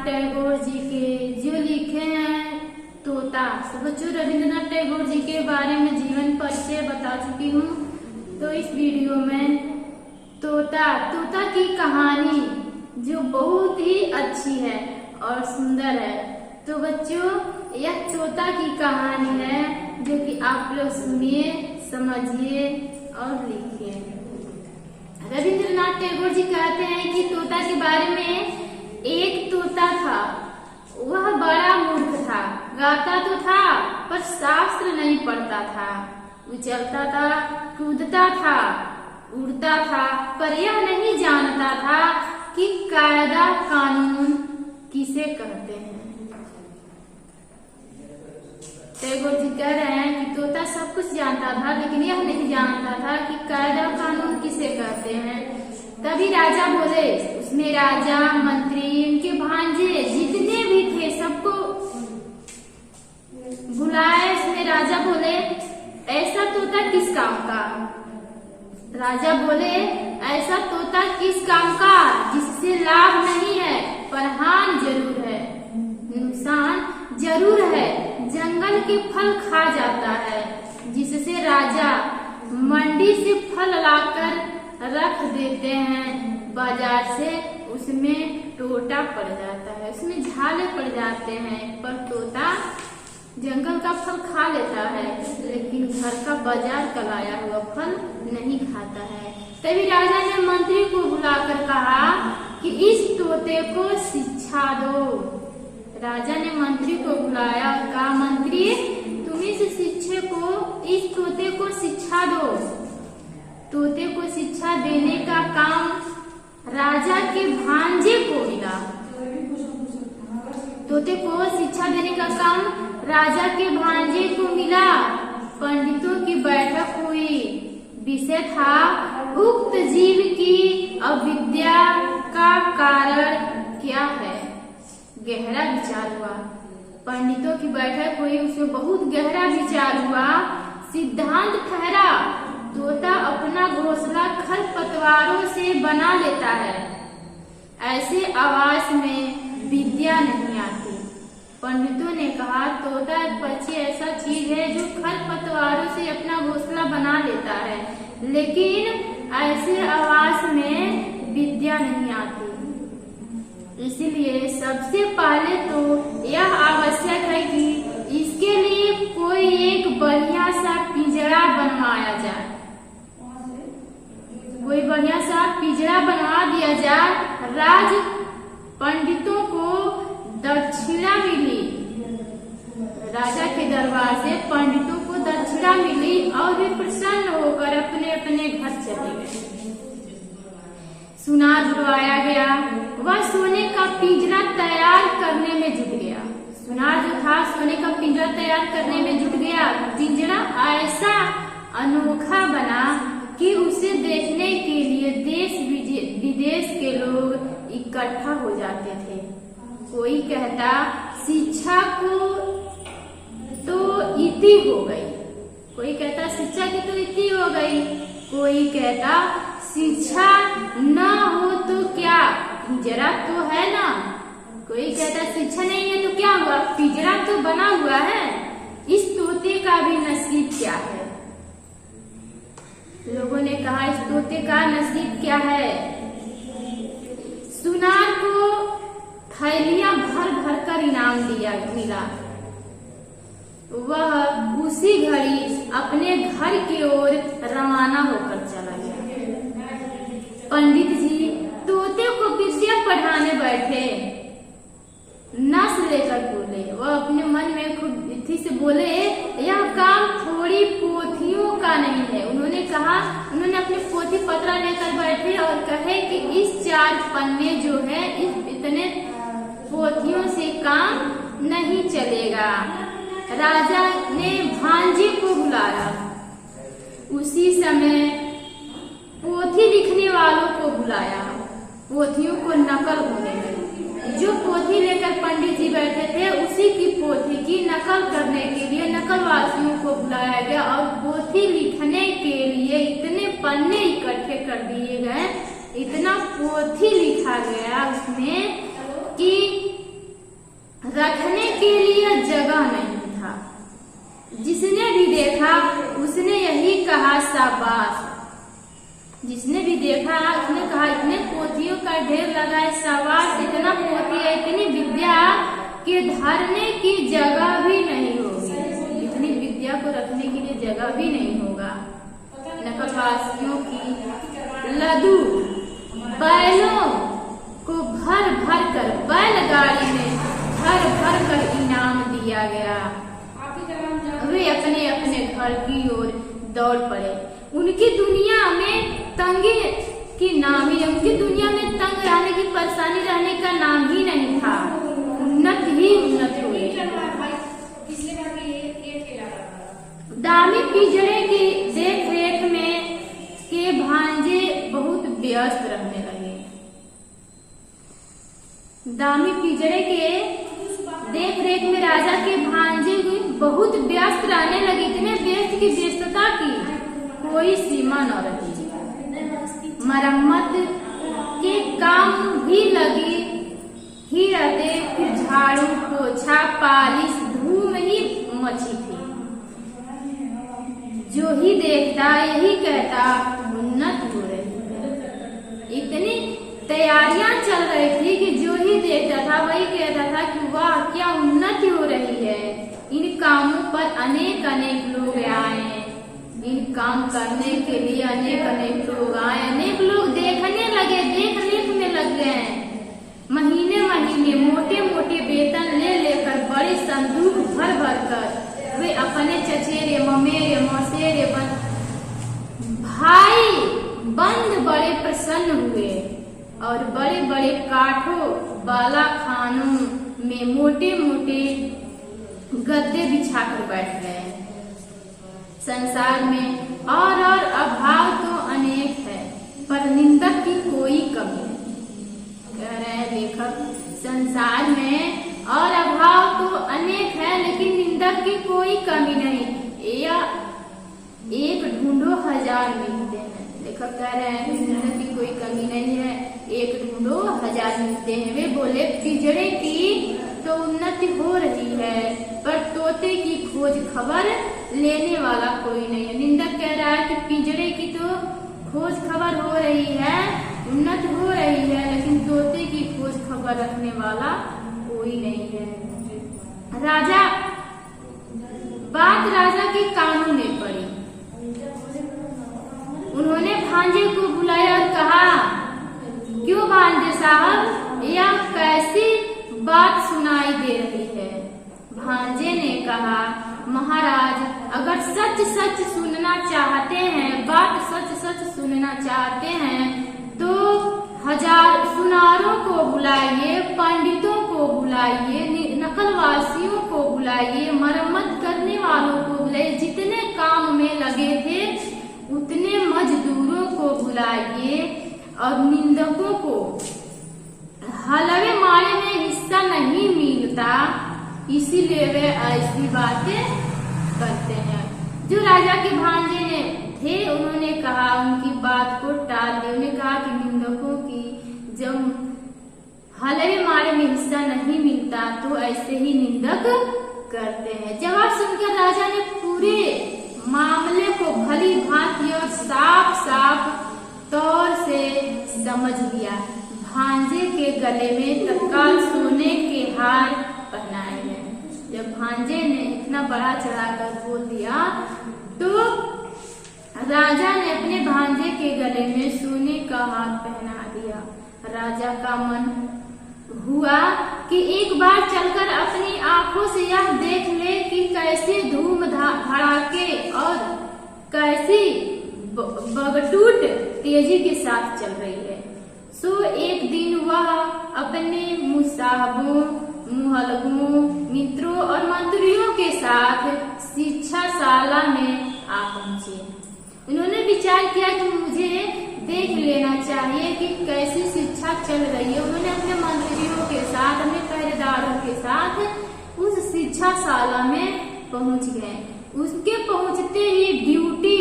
टैगोर जी के जो लिखे हैं तोता। तो बच्चों, रविंद्रनाथ टैगोर जी के बारे में जीवन परिचय बता चुकी हूँ। तो इस वीडियो में तोता की कहानी जो बहुत ही अच्छी है और सुंदर है। तो बच्चों, यह तोता की कहानी है जो कि आप लोग सुनिए, समझिए और लिखिए। रविंद्रनाथ टैगोर जी कहते हैं कि तोता के बारे में एक तोता था। वह बड़ा मूर्ख था, गाता तो था पर शास्त्र नहीं पढ़ता था। उछलता था, कूदता था, उड़ता था, पर यह नहीं जानता था कि कायदा कानून किसे कहते हैं। टैगोर जी कह रहे हैं कि तोता सब कुछ जानता था, लेकिन यह नहीं जानता था कि कायदा कानून किसे कहते हैं। तभी राजा बोले, उसमें राजा, मंत्री, उनके भांजे जितने भी थे सबको बुलाए। उसमें राजा बोले, ऐसा तोता किस काम का? राजा बोले, ऐसा तोता किस काम का जिससे लाभ नहीं है पर हानि जरूर है, नुकसान जरूर है। जंगल के फल खा जाता है, जिससे राजा मंडी से फल लाकर रख देते हैं, बाजार से उसमें टोटा पड़ जाता है, उसमें झाले पड़ जाते हैं। पर तोता जंगल का फल खा लेता है, लेकिन घर का बाजार का लाया हुआ फल नहीं खाता है। तभी राजा ने मंत्री को बुलाकर कहा कि इस तोते को शिक्षा दो। राजा ने मंत्री को बुलाया और कहा, मंत्री, तुम इस शिक्षे को, इस तोते को शिक्षा दो। तोते को शिक्षा देने का काम राजा के भांजे को मिला। तोते को शिक्षा देने का काम राजा के भांजे को मिला। पंडितों की बैठक हुई। विषय था उक्त जीव की अविद्या का कारण क्या है। गहरा विचार हुआ। पंडितों की बैठक हुई, उसमें बहुत गहरा विचार हुआ। सिद्धांत ठहरा, तोता अपना घोंसला खरपतवारों से बना लेता है। ऐसे आवास में विद्या नहीं आती। पंडितों ने कहा, तोता एक पक्षी ऐसा चीज है जो खरपतवारों से अपना घोंसला बना लेता है, लेकिन ऐसे आवास में विद्या नहीं आती। इसलिए सबसे पहले तो यह आवश्यक है कि इसके लिए कोई एक बढ़िया सा पिंजरा बनवाया जाए। कोई बढ़िया सा पिंजरा बनवा दिया जाए। राज पंडितों को दक्षिणा मिली। राजा के दरबार से पंडितों को दक्षिणा मिली और वे प्रसन्न होकर अपने अपने घर चले गए। सुनार बुलवाया गया। वह सोने का पिंजरा तैयार करने में जुट गया। सुनार जो था सोने का पिंजरा तैयार करने में जुट गया। पिंजरा ऐसा अनोखा बना कि उसे देखने के लिए देश विदेश के लोग इकट्ठा हो जाते थे। कोई कहता शिक्षा को तो इति हो गई, कोई कहता शिक्षा की तो इति हो गई, कोई कहता शिक्षा न हो तो क्या, पिंजरा तो है ना। कोई कहता शिक्षा नहीं है तो क्या हुआ, पिंजरा तो बना हुआ है। इस तोते का भी नसीब क्या है? लोगों ने कहा, इस तोते का नसीब क्या है? सुनार को थैलियां भर भर कर इनाम मिला। वह उसी घड़ी अपने घर की ओर रवाना होकर चला गया। पंडित जी तोते को विद्या पढ़ाने बैठे। नस लेकर बोले, वह अपने मन में खुद इति से बोले, यह काम थोड़ी पोथियों का नहीं है। उन्होंने कहा, उन्होंने अपने पोथी पत्रा लेकर बैठे और कहे कि इस 4 पन्ने जो है, इस इतने पोथियों से काम नहीं चलेगा। राजा ने भांजे को बुलाया। उसी समय पोथी लिखने वालों को बुलाया। पोथियों को नकल होने लगी। जो पोथी लेकर पंडित जी बैठे थे, उसी की पोथी की नकल करने के लिए नकलवासियों को बुलाया गया और पोथी लिखने के लिए इतने पन्ने इकट्ठे कर दिए गए, इतना पोथी लिखा गया उसमें कि रखने के लिए जगह नहीं था। जिसने भी देखा उसने यही कहा शाबाश। जिसने भी देखा उसने कहा इतने पोथियों का ढेर लगा है, शाबाश, इतना पोथी है, इतनी विद्या के धरने की जगह भी नहीं होगी, इतनी विद्या को रखने के लिए जगह भी नहीं होगा। नखलवासियों की लड्डू बैलों को भर भर कर बैलगाड़ी में भर भर कर इनाम दिया गया। वे अपने अपने घर की ओर दौड़ पड़े। उनकी दुनिया में तंगी की नाम ही, उनकी दुनिया में तंग रहने की, परेशानी रहने का नाम ही नहीं था। उन्नत ही उन्नत हुए। दामी पिंजरे की देख रेख में के भांजे बहुत व्यस्त रहने लगे। दामी पिंजरे के देख रेख में राजा के भांजे बहुत व्यस्त रहने लगे। इतने व्यस्त की व्यस्तता की कोई सीमा न रही। मरम्मत के काम भी लगी ही रहते, फिर झाड़ू पोछा पालिश धूम ही मची थी। जो ही देखता यही कहता उन्नत हो रही है। इतनी तैयारियां चल रही थी कि जो ही देखता था वही कहता था कि वाह क्या उन्नति हो रही है। इन कामों पर अनेक अनेक लोग आए, इन काम करने के लिए अनेक अनेक लोग आए, अनेक लोग देखने लगे, देख रेख में लग गए। महीने महीने मोटे मोटे वेतन ले लेकर बड़े संदूक भर भर कर वे अपने चचेरे ममेरे मौसेरे भाई बंद बड़े प्रसन्न हुए और बड़े बड़े काठों वाला खानों में मोटे मोटे गद्दे बिछाकर बैठ गए। संसार में और अभाव तो अनेक है, पर निंदक की कोई कमी नहीं। कह रहे हैं लेखक, संसार में और अभाव तो अनेक है लेकिन निंदक की कोई कमी नहीं। या एक ढूंढो हजार मिलते हैं। लेखक कह रहे हैं निंदक की कोई कमी नहीं है, एक ढूंढो हजार मिलते हैं। वे बोले पिंजरे की तो उन्नति हो रही है, पर तोते की खोज खबर लेने वाला कोई नहीं है। निंदक कह रहा है कि पिंजरे की तो खोज खबर हो रही है, उन्नत हो रही है, लेकिन तोते की खोज खबर रखने वाला कोई नहीं है। बात राजा के कानों में पड़ी। उन्होंने भांजे को बुलाया और कहा, क्यों भांजे साहब, यह कैसी बात सुनाई दे रही है। भांजे ने कहा, महाराज अगर सच सच सुनना चाहते हैं, बात सच सच सुनना चाहते हैं तो हजार सुनारों को बुलाइए, पंडितों को बुलाइए, नकलवासियों को बुलाइए, मरम्मत करने वालों को बुलाइए, जितने काम में लगे थे उतने मजदूरों को बुलाइए और निंदकों को हलवे मारे में हिस्सा नहीं मिलता, इसीलिए वे ऐसी बातें करते हैं। जो राजा के भांजे ने थे उन्होंने कहा, उनकी बात को टाल दिया। उन्होंने कहा कि निंदकों की जब हलवे मारे में हिस्सा नहीं मिलता तो ऐसे ही निंदक करते हैं। जवाब सुनकर राजा ने पूरे मामले को भली भांति और साफ साफ तौर से समझ लिया। भांजे के गले में तत्काल सोने के हार पहनाए हैं। जब भांजे ने इतना बड़ा चढ़ाकर बोल दिया तो राजा ने अपने भांजे के गले में सोने का हार पहना दिया। राजा का मन हुआ कि एक बार चलकर अपनी आंखों से यह देख ले कि कैसे धूम धड़ाके और कैसी बगटूट तेजी के साथ चल रही है। सो एक दिन वह अपने मुसाहबों, मुहल्लों, मित्रों और मंत्रियों के साथ शिक्षाशाला में आ पहुंचे। उन्होंने विचार किया कि मुझे देख लेना चाहिए कि कैसी शिक्षा चल रही है। उन्होंने अपने मंत्रियों के साथ, अपने पहरेदारों के साथ उस शिक्षाशाला में पहुंच गए। उसके पहुंचते ही ड्यूटी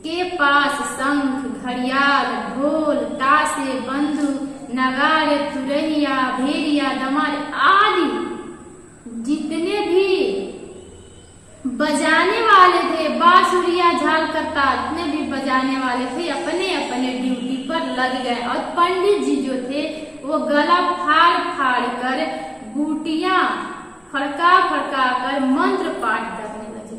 के पास शंख, घड़ियाल, ढोल, ताशे, बंदूक, नगाड़े, तुरहिया, भेड़िया, दमार आदि बांसुरिया, झाल, करताल जितने भी बजाने वाले थे अपने अपने ड्यूटी पर लग गए और पंडित जी जो थे वो गला फाड़ फाड़ कर बूटियां फड़का फड़का कर मंत्र पाठ करने लगे।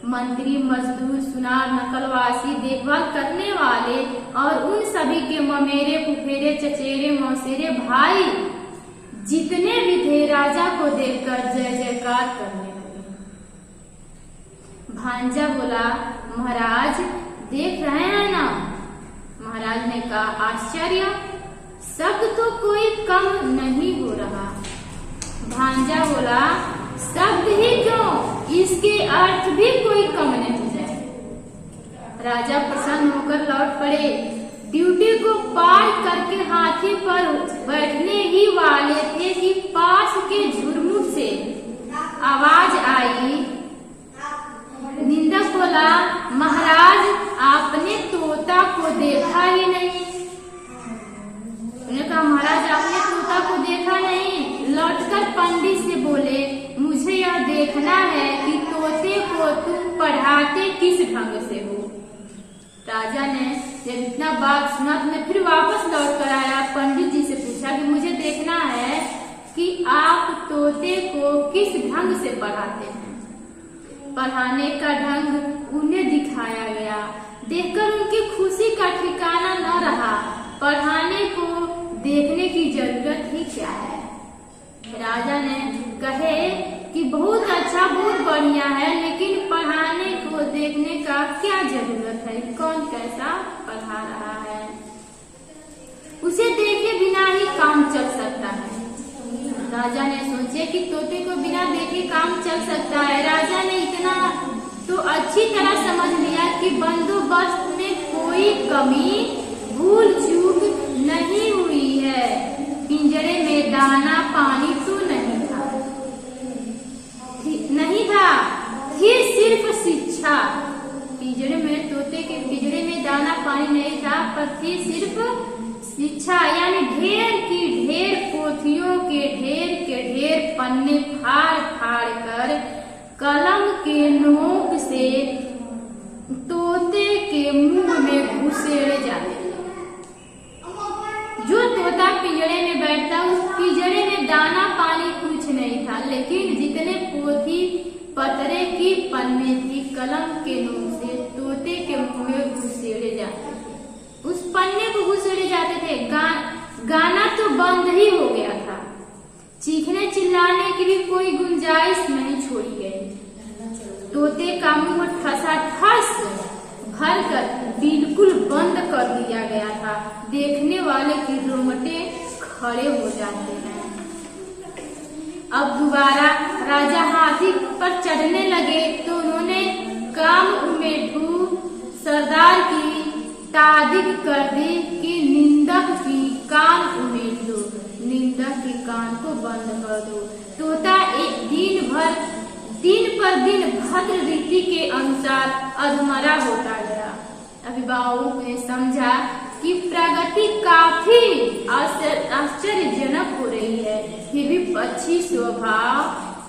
मंत्री, मजदूर, सुनार, नकलवासी, देखभाल करने वाले और उन सभी के ममेरे, फुफेरे, चचेरे, मौसेरे, भाई जितने भी थे राजा को देखकर जय जयकार करने लगे। भांजा बोला, महाराज देख रहे हैं ना? महाराज ने कहा, आश्चर्य, शब्द तो कोई कम नहीं हो रहा। भांजा बोला, शब्द ही क्यों, इसके अर्थ भी कोई कम नहीं है। राजा प्रसन्न होकर लौट पड़े। ड्यूटी को पार करके हाथी पर बैठने ही वाले थे कि पास के झुरमुट से आवाज आई। निंदक बोला, महाराज आपने तोता को देखा ही नहीं। उन्होंने कहा, महाराज आपने तोता को देखा नहीं। लौटकर पंडित से बोले, मुझे यह देखना है कि तोते को तुम पढ़ाते किस ढंग से हो। राजा ने जब इतना बात सुना तो मैं फिर वापस लौट कर आया, पंडित जी से पूछा कि मुझे देखना है कि आप तोते को किस ढंग से पढ़ाते हैं। पढ़ाने का ढंग उन्हें दिखाया गया। देखकर उनकी खुशी का ठिकाना न रहा। पढ़ाने को देखने की जरूरत ही क्या है। राजा ने कहे कि बहुत अच्छा, बहुत बढ़िया है, लेकिन पढ़ाने को देखने का क्या जरूरत है? कौन कैसा पढ़ा रहा है, उसे देखे बिना ही काम चल सकता है। राजा ने सोचे कि तोते को बिना देखे काम चल सकता है। राजा ने इतना तो अच्छी तरह समझ लिया कि बंदोबस्त में कोई कमी, भूल चूक नहीं हुई है। पिंजरे में दाना पानी तो नहीं था, फिर सिर्फ शिक्षा। पिंजरे में, तोते के पिंजरे में दाना पानी नहीं था, पर थी सिर्फ शिक्षा। यानी ढेर की ढेर पोथियों के ढेर पन्ने फाड़ फाड़ कर कलम के नोक से तोते के मुंह में घुसेड़े जाते थे। जो तोता पिंजरे में बैठता, उस पिंजरे में दाना पानी कुछ नहीं था, लेकिन जितने पोथी पतरे की पन्ने थी कलम के नोक से तोते के मुंह में घुसेड़े जाते थे। उस पन्ने को घुसेड़े जाते थे। गाना तो बंद ही हो गया था। चीखने चिल्लाने की भी कोई गुंजाइश नहीं छोड़ी गई। तोते का मुंह ठसाठस भरकर बिल्कुल बंद कर दिया गया था। देखने वाले की रोंगटे खड़े हो जाते हैं। अब दोबारा राजा हाथी पर चढ़ने लगे तो उन्होंने काम उमेठू सरदार की तारीफ कर दी कि निंदक की कान उमेट दो, निंदक की कान को बंद कर दो। तोता एक दिन पर दिन भद्र रीति के अनुसार अधमरा होता गया। अभिभावकों ने समझा कि प्रगति काफी आश्चर्यजनक हो रही है, फिर भी पक्षी स्वभाव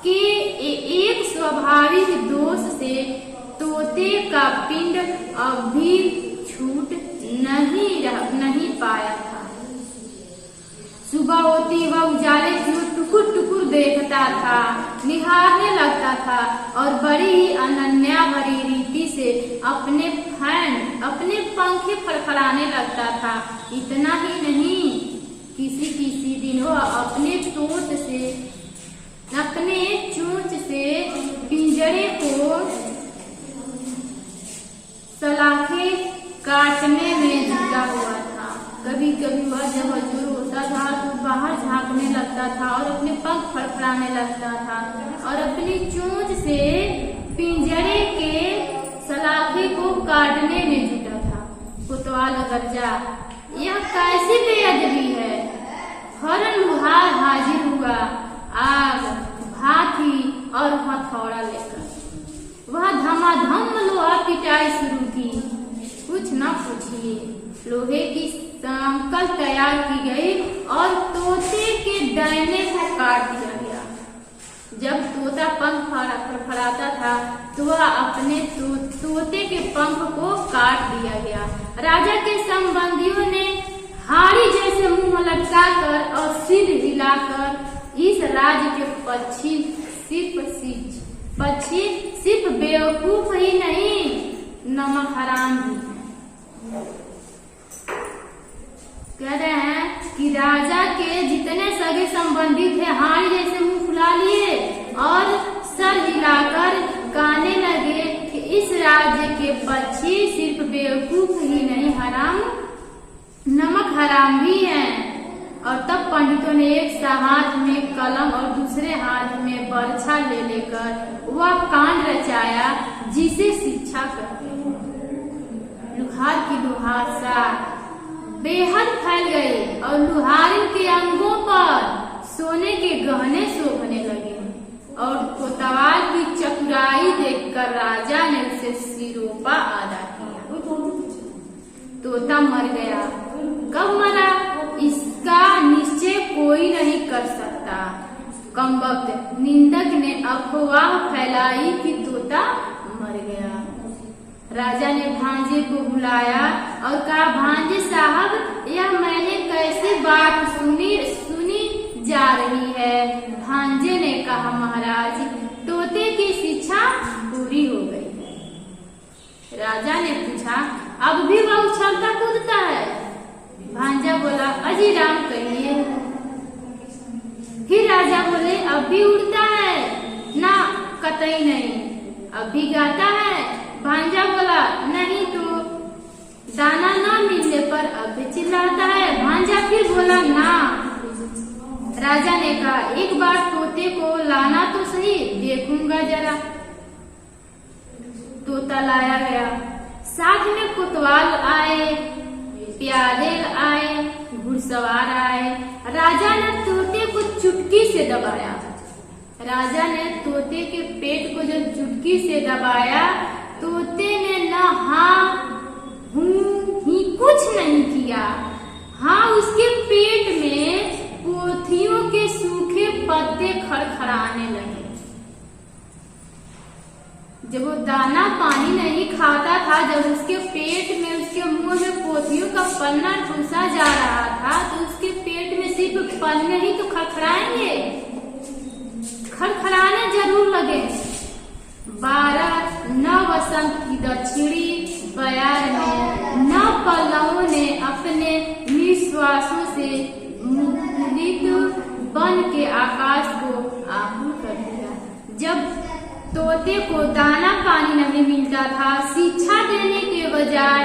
के एक स्वाभाविक दोष से तोते का पिंड अब भी छूट नहीं पाया था। सुबह होती वह उजाले की ओर टुकुर टुकुर देखता था, निहारने लगता था और बड़ी ही अनन्या भरी रीति से अपने पंखे फड़फड़ाने लगता था। इतना ही नहीं, किसी दिन वह अपने चोंच से पिंजरे को सलाखे काटने में जुटा हुआ था। कभी कभी वह जब मजबूर होता था तो बाहर झांकने लगता था और अपने पंख फड़फड़ाने लगता था और अपनी चोंच से पिंजरे के सलाखे को काटने में जुटा था। कोतवाल गरजा, यह कैसी बेअदबी है। फौरन लुहार हाजिर हुआ, आग, भाथी और हथौड़ा लेकर। वह धमाधम लोहा पिटाई शुरू की। कुछ न पूछिए, लोहे की सांकल तैयार की गई और तोते के डायने को काट दिया गया। जब तोता पंख फड़फड़ाता था तो वह अपने तोते के पंख को काट दिया गया। राजा के संबंधियों ने हाड़ी जैसे मुंह लटकाकर और सिर हिलाकर इस राज्य के पक्षी सिर्फ बेवकूफ ही नहीं नमक हराम भी है। कह रहे हैं कि राजा के जितने सगे संबंधी थे हाड़ी जैसे मुंह फुला लिए और सर हिलाकर गाने लगे कि इस राज्य के पक्षी सिर्फ बेवकूफ ही नहीं नमक हराम भी हैं। और तब पंडितों ने एक हाथ में कलम और दूसरे हाथ में बर्छा ले लेकर वह कांड रचाया जिसे शिक्षा कहते हैं। लुहार की लुहासा बेहद फैल गई और लुहारिन के अंगों पर सोने के गहने शोभने लगे और कोतवाल की चतुराई देखकर राजा ने उसे सिरोपा अदा किया। तोता मर गया। कब मरा इसका निश्चय कोई नहीं कर सकता। कमबख्त निंदक ने अफवाह फैलाई कि तोता मर गया। राजा ने भांजे को बुलाया और कहा, भांजे साहब, यह मैंने कैसी बात सुनी जा रही है। भांजे ने कहा, महाराज, तोते की शिक्षा पूरी हो गई है। राजा ने पूछा, अब भी वह उछलता कूदता है? भांजा बोला, अजी राम कहिए। फिर राजा बोले, अब भी उड़ता है? ना, कतई नहीं। अब भी गाता है? भांजा बोला, नहीं तो। दाना न मिलने पर अब भी चिल्लाता है? भांजा फिर बोला, ना। राजा ने कहा, एक बार तोते को लाना तो सही, देखूंगा जरा। तोता लाया गया। साथ में कोतवाल आए, प्यादे आए, घुड़सवार आए। राजा ने तोते को चुटकी से दबाया। राजा ने तोते के पेट को जब चुटकी से दबाया, तोते ने न हाँ हूँ ही कुछ नहीं किया। हाँ, उसके पेट में पोथियों के सूखे पत्ते खड़खड़ाने लगे। जब वो दाना पानी नहीं खाता था, जब उसके पेट में, उसके मुंह में पोथियों का पन्ना ठूसा जा रहा था, तो उसके पेट में सिर्फ पन्ने ही तो खड़खड़ाएंगे, खड़खड़ाने जरूर लगे। 12 न वसंत की दक्षिणी बयार में न पल्लवों ने अपने निश्वासों से मुखरित बन के आकाश को आहुल कर दिया। जब तोते को दाना पानी नहीं मिलता था, शिक्षा देने के बजाय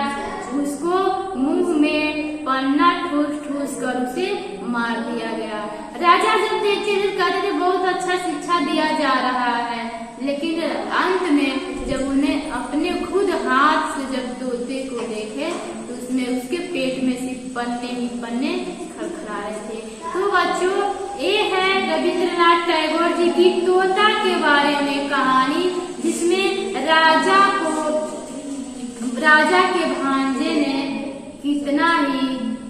उसको मुंह में पन्ना ठूस कर उसे मार दिया गया। राजा जब देखते थे कहते थे बहुत अच्छा शिक्षा दिया जा रहा है, लेकिन अंत में जब उन्हें अपने खुद हाथ से जब तोते को देखे तो उसमें उसके पेट में सिर्फ पन्ने ही पन्ने खड़खड़ा रहे थे। तो बच्चों, ये है रविंद्रनाथ टैगोर जी की तोता के बारे में कहानी, जिसमें राजा के भांजे ने कितना ही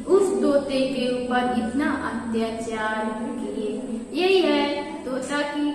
उस तोते के ऊपर इतना अत्याचार किए। यही है तोता की